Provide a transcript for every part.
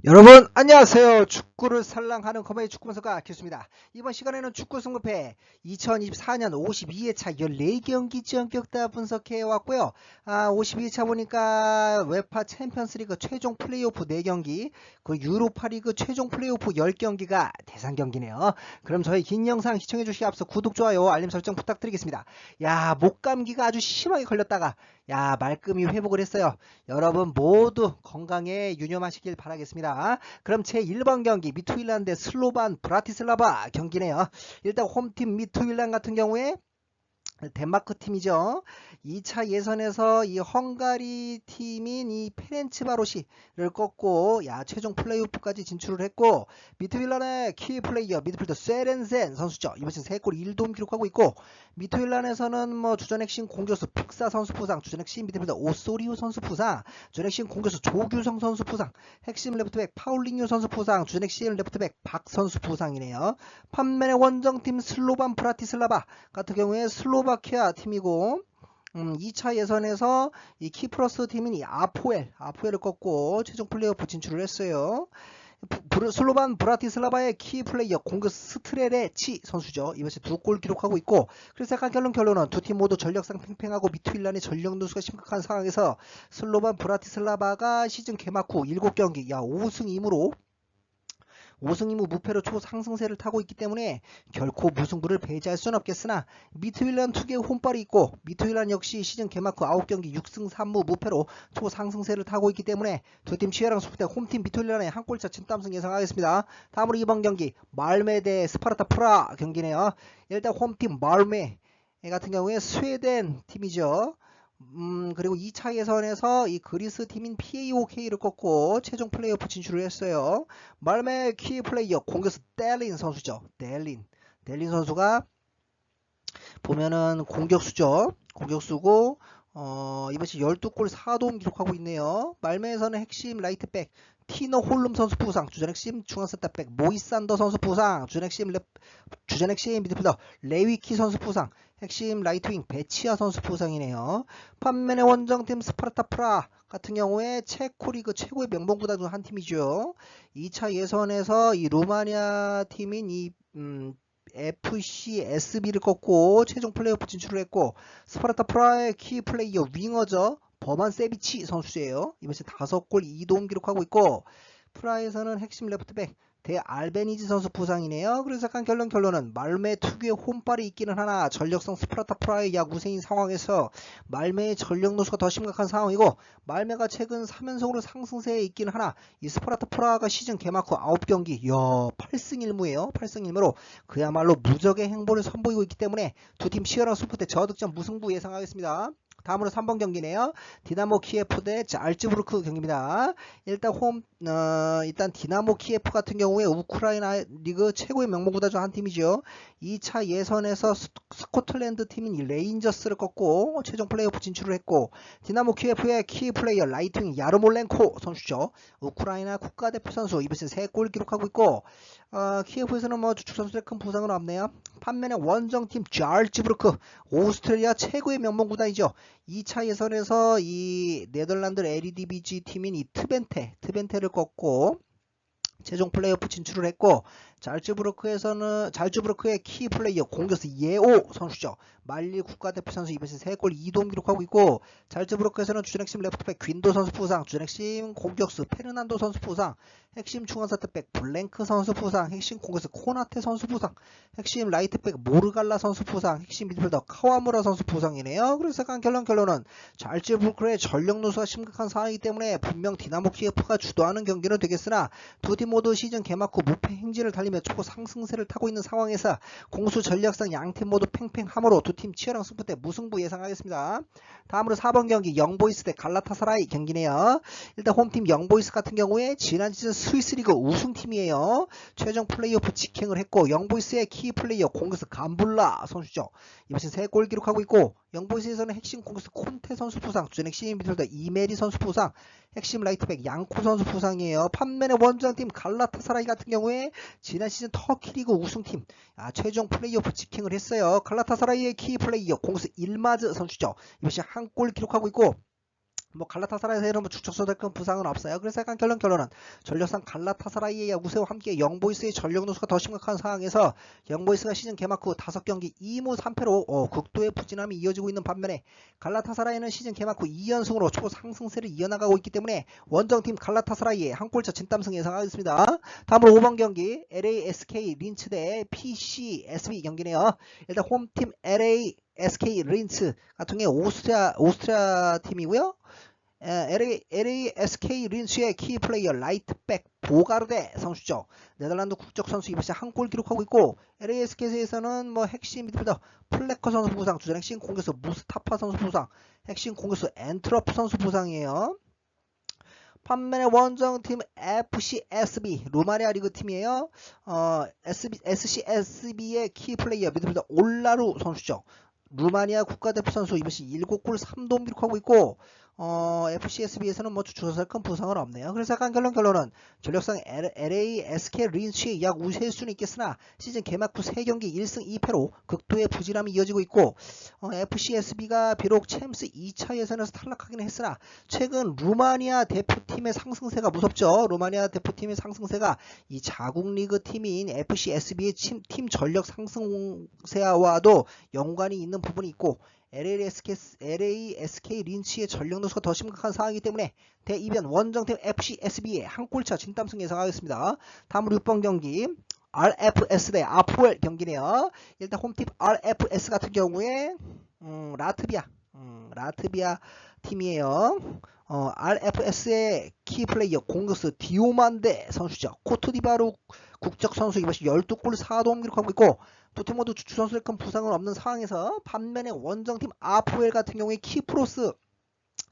여러분 안녕하세요. 축구를 살랑하는 커머의 축구분석가 교수입니다. 이번 시간에는 축구 승부패 2024년 52회차 14경기 전격 다 분석해 왔고요. 52회차 보니까 웨파 챔피언스리그 최종 플레이오프 4경기, 그 유로파리그 최종 플레이오프 10경기가 대상 경기네요. 그럼 저희 긴 영상 시청해 주시기 앞서 구독, 좋아요, 알림 설정 부탁드리겠습니다. 목감기가 아주 심하게 걸렸다가 말끔히 회복을 했어요. 여러분 모두 건강에 유념하시길 바라겠습니다. 그럼 제1번 경기 미투일란 대 슬로반 브라티슬라바 경기네요. 일단 홈팀 미투일란 같은 경우에 덴마크 팀이죠. 2차 예선에서 이 헝가리 팀인 이 페렌츠바로시를 꺾고 최종 플레이오프까지 진출을 했고, 미트윌란의 키 플레이어 미드필더 세렌센 선수죠. 이번 시즌 3골 1도움 기록하고 있고, 미트윌란에서는 주전 핵심 공격수 푹사 선수 부상, 주전 핵심 미드필더 오소리오 선수 부상, 주전 핵심 공격수 조규성 선수 부상, 핵심 레프트백 파울링요 선수 부상, 주전 핵심 레프트백 박 선수 부상이네요. 반면에 원정팀 슬로반 브라티슬라바 같은 경우에 슬로바키아 팀이고, 2차 예선에서 이 키프러스 팀인 이 아포엘을 꺾고 최종 플레이오프 진출을 했어요. 슬로반 브라티슬라바의 키 플레이어 공격 스트레레치 선수죠. 이번 시즌 2골 기록하고 있고, 그래서 약간 결론은 두 팀 모두 전력상 팽팽하고 미투일란의 전력 누수가 심각한 상황에서 슬로반 브라티슬라바가 시즌 개막 후 7경기 5승 2무로 5승 2무 무패로 초상승세를 타고 있기 때문에 결코 무승부를 배제할 수는 없겠으나, 미트윌란 투기의 혼발이 있고, 미트윌란 역시 시즌 개막 후 9경기 6승 3무 무패로 초상승세를 타고 있기 때문에 두 팀 치열한 수비 때 홈팀 미트윌란의 한 골차 침땀승 예상하겠습니다. 다음으로 이번 경기 말메 대 스파르타 프라 경기네요. 일단 홈팀 말메 같은 경우에 스웨덴 팀이죠. 그리고 2차 예선에서 이 그리스 팀인 PAOK를 꺾고 최종 플레이오프 진출을 했어요. 말메 키 플레이어 공격수 델린 선수죠. 델린 선수가 보면은 공격수죠. 공격수고, 이번 시즌 12골 4도움 기록하고 있네요. 말메에서는 핵심 라이트백 티너 홀룸 선수 부상, 주전 핵심 중앙센터백 모이산더 선수 부상, 주전 핵심 미드필더 레위키 선수 부상, 핵심 라이트윙 베치아 선수 부상이네요. 반면에 원정팀 스파르타 프라 같은 경우에 체코 리그 최고의 명문 구단 중 한 팀이죠. 2차 예선에서 이 루마니아 팀인 이 FCSB를 꺾고 최종 플레이오프 진출을 했고, 스파르타 프라의 키 플레이어 윙어죠. 버만 세비치 선수예요. 이번 시즌 5골 2도움 기록하고 있고, 프라에서는 핵심 레프트백 대 알베니지 선수 부상이네요. 그래서 약간 결론은 말메 특유의 혼발이 있기는 하나 전력성 스파르타 프라의 우세인 상황에서 말메의 전력 누수가 더 심각한 상황이고, 말메가 최근 3연속으로 상승세에 있기는 하나 이 스파르타 프라가 시즌 개막 후 9경기 8승 1무예요. 8승 1무로 그야말로 무적의 행보를 선보이고 있기 때문에 두 팀 치열한 수프 대 저득점 무승부 예상하겠습니다. 다음으로 3번 경기네요. 디나모 키예프 대 잘츠부르크 경기입니다. 일단 디나모 키예프 같은 경우에 우크라이나 리그 최고의 명문 구단 중 한 팀이죠. 2차 예선에서 스코틀랜드 팀인 레인저스를 꺾고 최종 플레이오프 진출을 했고, 디나모 키예프의 키 플레이어 라이트윙 야르몰렌코 선수죠. 우크라이나 국가대표 선수, 이번 시즌 3골 기록하고 있고, 키예프에서는 주축 선수들의 큰 부상은 없네요. 반면에 원정팀 잘츠부르크, 오스트레일리아 최고의 명문 구단이죠. 2차 예선에서 이 네덜란드 에리디비지 팀인 이 트벤테를 꺾고 최종 플레이오프 진출을 했고, 잘츠부르크의 키 플레이어 공격수 예오 선수죠. 말리 국가대표 선수, 이번 시즌 3골 2도움 기록하고 있고, 잘츠부르크에서는 주전 핵심 레프트백 귄도 선수 부상, 주전 핵심 공격수 페르난도 선수 부상, 핵심 중앙센터백 블랭크 선수 부상, 핵심 공격수 코나테 선수 부상, 핵심 라이트백 모르갈라 선수 부상, 핵심 미드필더 카와무라 선수 부상이네요. 그래서 약간 결론은 잘츠부르크의 전력 누수가 심각한 상황이기 때문에 분명 디나모 키예프가 주도하는 경기는 되겠으나, 두 팀 모두 시즌 개막 후 무패 행진을 달리며 초고 상승세를 타고 있는 상황에서 공수 전략상 양팀 모두 팽팽함으로 두 팀 치열한 승부 때 무승부 예상하겠습니다. 다음으로 4번 경기 영보이스 대 갈라타사라이 경기네요. 일단 홈팀 영보이스 같은 경우에 지난 시즌 스위스 리그 우승팀이에요. 최종 플레이오프 직행을 했고, 영보이스의 키 플레이어 공격수 감불라 선수죠. 이번 시즌 3골 기록하고 있고, 영보이스에서는 핵심 공격수 콘테 선수 부상, 주전 핵심 미드필더 이메리 선수 부상, 핵심 라이트백 양코 선수 부상이에요. 반면에 원정팀 갈라타사라이 같은 경우에 지난 시즌 터키 리그 우승팀 최종 플레이오프 직행을 했어요. 갈라타사라이의 키 플레이어 공수 일마즈 선수죠. 이번 시즌 한 골 기록하고 있고, 뭐 갈라타사라이에서는 뭐 축적소될 큰 부상은 없어요. 그래서 약간 결론은 전력상 갈라타사라이의 우세와 함께 영보이스의 전력 누수가 더 심각한 상황에서 영보이스가 시즌 개막 후 5경기 2무 3패로 극도의 부진함이 이어지고 있는 반면에 갈라타사라이는 시즌 개막 후 2연승으로 초상승세를 이어나가고 있기 때문에 원정팀 갈라타사라이의 한 골차 진땀승 예상하겠습니다. 다음으로 5번 경기 LASK 린츠 대 PCSB 경기네요. 일단 홈팀 LASK 린츠 같은 경우에 오스트리아 팀이고요. LASK 린츠의 키플레이어 라이트백 보가르데 선수죠. 네덜란드 국적 선수 이번 시즌 한 골 기록하고 있고 LASK에서는 뭐 핵심 미드필더 플래커 선수 부상, 주전 핵심 공격수 무스타파 선수 부상, 핵심 공격수 엔트러프 선수 부상이에요. 반면에 원정팀 FCSB 루마니아 리그 팀이에요. SCSB의 키플레이어 미드필더 올라루 선수죠. 루마니아 국가대표 선수 이번 시즌 7골 3도움 기록하고 있고 FCSB에서는 뭐 주저설 큰 부상은 없네요. 그래서 약간 결론은 전력상 LASK 린츠의 약 우세일 수는 있겠으나 시즌 개막 후 3경기 1승 2패로 극도의 부진함이 이어지고 있고 FCSB가 비록 챔스 2차 예선에서 탈락하긴 했으나 최근 루마니아 대표팀의 상승세가 무섭죠. 루마니아 대표팀의 상승세가 이 자국 리그 팀인 FCSB의 팀 전력 상승세와도 연관이 있는 부분이 있고 LASK 린치의 전력 누수가 더 심각한 상황이기 때문에 대이변 원정팀 FCSB의 한 골차 진땀승 예상하겠습니다. 다음으로 6번 경기 RFS 대 아포엘 경기네요. 일단 홈팀 RFS 같은 경우에 라트비아 팀이에요. RFS의 키플레이어 공격수 디오만데 선수죠. 코트디바루 국적 선수 이번 시 12골 4도움 기록하고 있고 두 팀 모두 주축 선수의 큰 부상은 없는 상황에서 반면에 원정팀 아포엘 같은 경우에 키프로스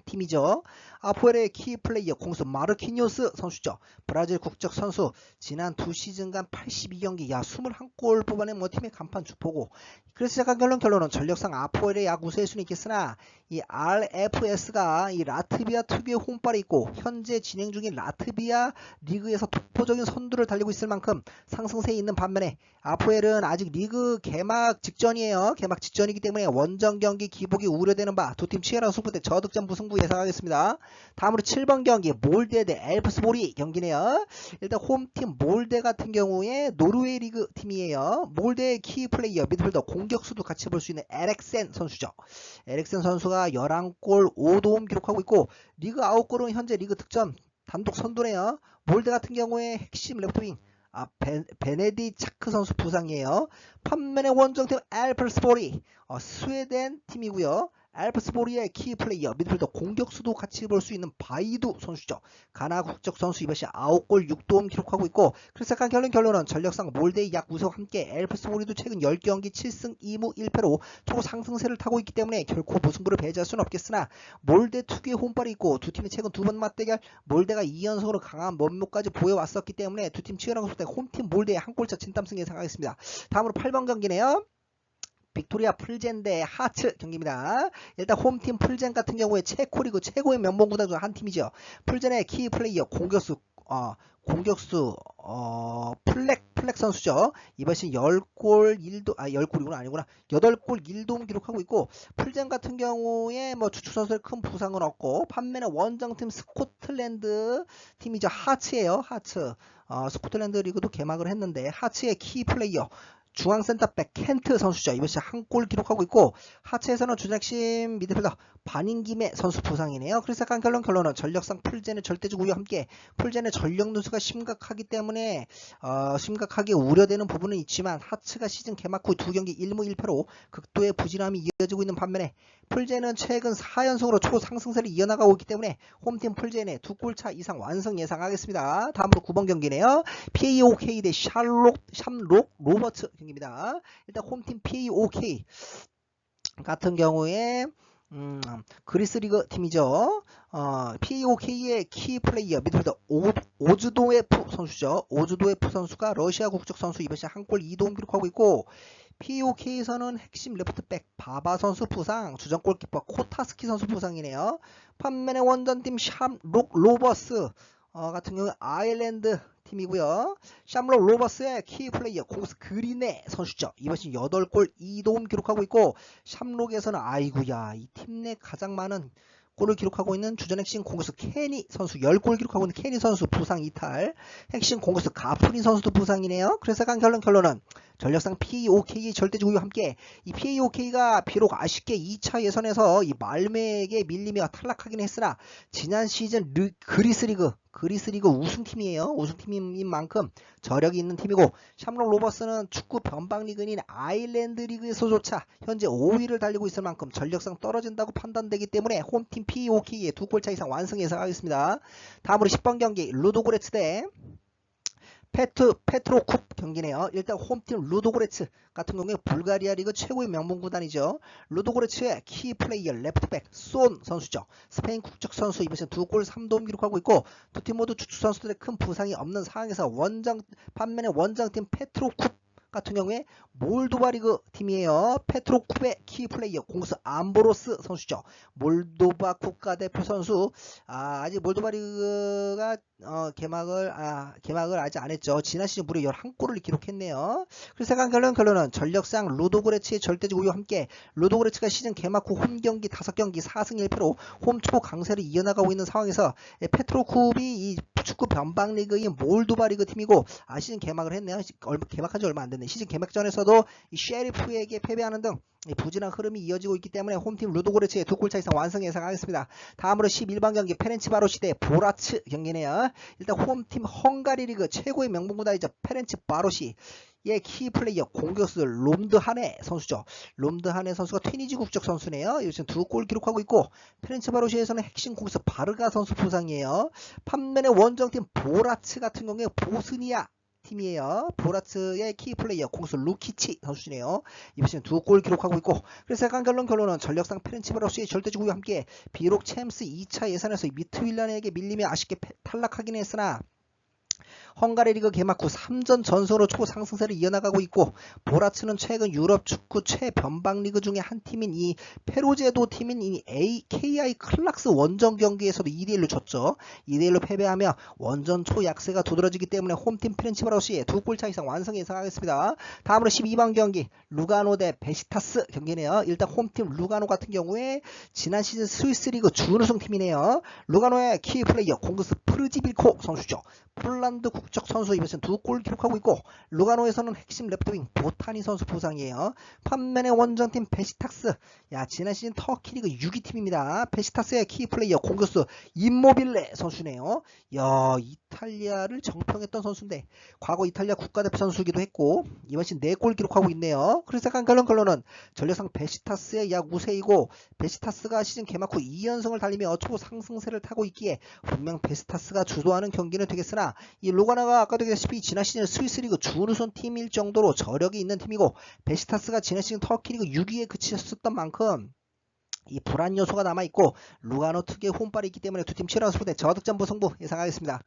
팀이죠. 아포엘의 키플레이어 공수 마르키뇨스 선수죠. 브라질 국적 선수 지난 2시즌간 82경기 약 21골 뽑아낸 뭐 팀의 간판 주포고 그래서 시작한 결론은 전력상 아포엘의 약 우세일 수는 있겠으나 이 RFS가 이 라트비아 특유의 홈발이 있고 현재 진행 중인 라트비아 리그에서 독보적인 선두를 달리고 있을 만큼 상승세에 있는 반면에 아포엘은 아직 리그 개막 직전이에요. 개막 직전이기 때문에 원정 경기 기복이 우려되는 바 두 팀 치열한 승부 대 저득점 무승부 예상하겠습니다. 다음으로 7번 경기 몰데 대 엘프스보리 경기네요. 일단 홈팀 몰데 같은 경우에 노르웨이 리그 팀이에요. 몰데의 키플레이어 미드필더 공격수도 같이 볼 수 있는 에렉센 선수죠. 에렉센 선수가 11골 5도움 기록하고 있고 리그 9골은 현재 리그 득점 단독 선두네요. 몰데 같은 경우에 핵심 레프트윙 베네디 차크 선수 부상이에요. 반면에 원정팀 엘프스보리 스웨덴 팀이고요. 엘프스보리의 키플레이어 미드필더 공격수도 같이 볼 수 있는 바이두 선수죠. 가나 국적 선수 이번 시즌 9골 6도움 기록하고 있고 그래서 약간 결론은 전력상 몰데의 약 우세와 함께 엘프스보리도 최근 10경기 7승 2무 1패로 초상승세를 타고 있기 때문에 결코 무승부를 배제할 수는 없겠으나 몰데 특유의 홈발이 있고 두 팀이 최근 두 번 맞대결 몰데가 2연승으로 강한 면모까지 보여왔었기 때문에 두 팀 치열한 승부 때 홈팀 몰데의 한 골차 진땀승 예상하겠습니다. 다음으로 8번 경기네요. 빅토리아 풀젠 대 하츠 경기입니다. 일단 홈팀 풀젠 같은 경우에 체코 리그 최고의 면봉 구단 중 한 팀이죠. 풀젠의 키 플레이어 공격수 플렉 선수죠. 이번 시즌 10골 1도 10골이구나 아니구나. 8골 1도움 기록하고 있고 풀젠 같은 경우에 뭐 주축 선수의 큰 부상은 없고 반면에 원정팀 스코틀랜드 팀이죠. 하츠예요. 하츠. 스코틀랜드 리그도 개막을 했는데 하츠의 키 플레이어 중앙센터백 켄트 선수죠. 이번 시즌 한 골 기록하고 있고 하체에서는 주전핵심 미드필더 반인김의 선수 부상이네요. 그래서 약간 결론은 전력상 풀젠의 절대적 우위와 함께 풀젠의 전력 누수가 심각하기 때문에 심각하게 우려되는 부분은 있지만 하츠가 시즌 개막 후 2경기 1무 1패로 극도의 부진함이 이어지고 있는 반면에 풀젠은 최근 4연승으로 초상승세를 이어나가고 있기 때문에 홈팀 풀젠의 2골차 이상 완승 예상하겠습니다. 다음으로 9번 경기네요. PAOK 대 샴록 로버츠 경기입니다. 일단 홈팀 PAOK 같은 경우에 그리스 리그 팀이죠. PAOK의 키 플레이어 미드필더 오즈도에프 선수죠. 오즈도에프 선수가 러시아 국적 선수 이번 시즌 한 골 2도움 기록하고 있고 PAOK에서는 핵심 레프트백 바바 선수 부상, 주전 골키퍼 코타스키 선수 부상이네요. 반면에 원정팀 샴록 로버스 같은 경우 아일랜드 팀이고요. 샴록 로버스의 키 플레이어 공스 그린의 선수죠. 이번 시즌 8골 2도움 기록하고 있고 샴록에서는 아이구야 이 팀 내 가장 많은 골을 기록하고 있는 주전 핵심 공격수 케니 선수 10골 기록하고 있는 케니 선수 부상 이탈, 핵심 공격수 가프린 선수도 부상이네요. 그래서 간 결론은 전력상 PAOK의 절대적우위와 함께 이 PAOK가 비록 아쉽게 2차 예선에서 이 말메에게 밀리며 탈락하긴 했으나 지난 시즌 그리스리그 우승팀이에요. 우승팀인 만큼 저력이 있는 팀이고, 샴록 로버스는 축구 변방리그인 아일랜드 리그에서조차 현재 5위를 달리고 있을 만큼 전력상 떨어진다고 판단되기 때문에 홈팀 PAOK의 2골 차 이상 완승 예상하겠습니다. 다음으로 10번 경기 루도고레츠 대 페트로쿱 경기네요. 일단 홈팀 루도고레츠 같은 경우에 불가리아 리그 최고의 명문 구단이죠. 루도고레츠의 키 플레이어 레프트백 손 선수죠. 스페인 국적 선수 이번 시즌 2골 3도움 기록하고 있고, 두 팀 모두 주축 선수들의 큰 부상이 없는 상황에서 반면에 원정팀 페트로쿱 같은 경우에 몰도바 리그 팀이에요. 페트로쿱의 키 플레이어 공수 암보로스 선수죠. 몰도바 국가대표 선수. 아직 몰도바 리그가 개막을 아직 안 했죠. 지난 시즌 무려 11골을 기록했네요. 그래서 간 결론은 전력상 루도고레츠의 절대적 우위와 함께 루도고레츠가 시즌 개막 후 홈 경기 5경기 4승 1패로 홈 초 강세를 이어나가고 있는 상황에서 페트로쿱이 이 축구 변방 리그인 몰도바 리그 팀이고, 시즌 개막을 했네요. 개막한 지 얼마 안 됐네. 시즌 개막전에서도 이 셰리프에게 패배하는 등 부진한 흐름이 이어지고 있기 때문에 홈팀 루도고레츠의 2골 차 이상 완승 예상하겠습니다. 다음으로 11번 경기 페렌치바로시 대 보라츠 경기네요. 일단 홈팀 헝가리 리그 최고의 명문 구단이죠. 페렌치바로시 의 키 플레이어 공격수 롬드하네 선수죠. 롬드하네 선수가 튀니지 국적 선수네요. 요즘 2골 기록하고 있고, 페렌치바로시에서는 핵심 공격수 바르가 선수 부상이에요. 반면에 원정팀 보라츠 같은 경우에 보스니아 팀이에요. 보라츠의 키 플레이어 공수 루키치 선수네요. 이번 시즌 2골 기록하고 있고, 그래서 약간 결론은 전력상 페렌치바로시의 절대적 우위와 함께 비록 챔스 2차 예선에서 미트윌란에게 밀리며 아쉽게 탈락하긴 했으나 헝가리 리그 개막 후 3전 전승으로 초상승세를 이어나가고 있고, 보라츠는 최근 유럽 축구 최변방 리그 중에 한 팀인 이 페로제도 팀인 이 KI 클락스 원정 경기에서도 2대1로 졌죠. 2대1로 패배하며 원전 초 약세가 두드러지기 때문에 홈팀 페렌치바로시의 2골 차 이상 완승 예상하겠습니다. 다음으로 12번 경기 루가노 대 베시타스 경기네요. 일단 홈팀 루가노 같은 경우에 지난 시즌 스위스 리그 준우승 팀이네요. 루가노의 키 플레이어 공격수 프르지빌코 선수죠. 폴란드 국적 선수 이번 시즌 2골 기록하고 있고, 루가노에서는 핵심 레프트윙 보타니 선수 부상이에요. 반면에 원정팀 베시탁스, 지난 시즌 터키 리그 6위 팀입니다. 베시타스의 키 플레이어 공격수 임모빌레 선수네요. 이탈리아를 정평했던 선수인데 과거 이탈리아 국가대표 선수이기도 했고, 이번 시즌 4골 기록하고 있네요. 그래서 약간 결론은 전력상 베시타스의 약 우세이고, 베시타스가 시즌 개막 후 2연승을 달리며 초 상승세를 타고 있기에 분명 베시타스가 주도하는 경기는 되겠으나, 이 루가노가 아까도 얘기했다시피 지난 시즌 스위스 리그 준우승 팀일 정도로 저력이 있는 팀이고, 베시타스가 지난 시즌 터키 리그 6위에 그쳤었던 만큼 이 불안 요소가 남아있고, 루가노 특유의 홈발이 있기 때문에 두 팀 7라운드 승부 대 저득점 무승부 예상하겠습니다.